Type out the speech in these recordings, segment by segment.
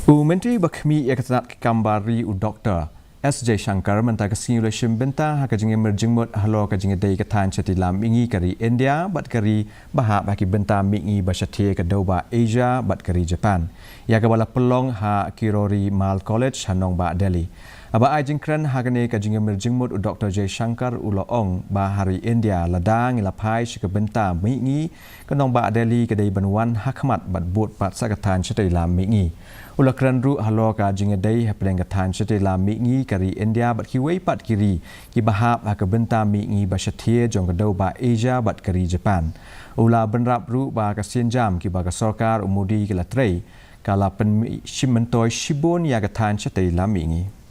Menteri Bakmi Yakatat Kambari Dr. S. J. Shankar mentah simulation Bynta hakajing emerging mod halo kajing day katan chatilam Mihngi kari India bat kari bahak baki Bynta Mihngi bashatie kadoba Asia bat kari Japan. Ya kabala pelong ha Kirori Mal College ha Nongbah Delhi. Aba ajing kran hakane kajing emerging mod Dr. J. Shankar uloong ba hari India Lada ngila Phai shika Bynta Mihngi ka Nongbah Delhi kadai banwan Hakhmat bat buat pat sakatan chatilam Mihngi. Ulakran ru halo ka jingadai hapleng katan chatilam Mihngi kari India bat kiwei pat kiri ki bahap ha ka Bynta Mihngi bashatie jong kadau ba Asia bat kari Japan. Ula benrap ru ba ka sienjam ki ba ka sarkar umudi ki latrei kala pen shimentoi shibon ya katan chatilam Mihngi.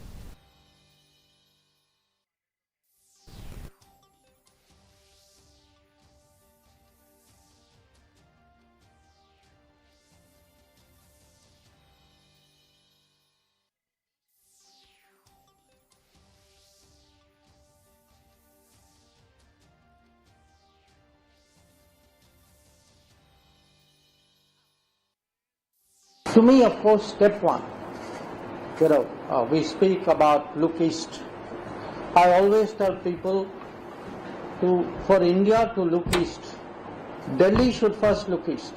To me, of course, step one, we speak about look east. I always tell people for India to look east, Delhi should first look east.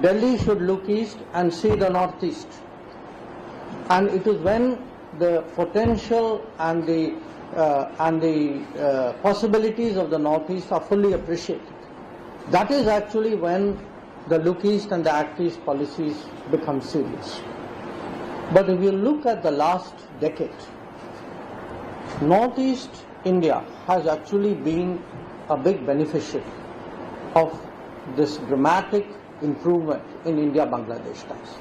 Delhi should look east and see the northeast. And it is when the potential and the possibilities of the northeast are fully appreciated. That is actually when the look east and the act east policies become serious. But if you look at the last decade, northeast India has actually been a big beneficiary of this dramatic improvement in India-Bangladesh ties.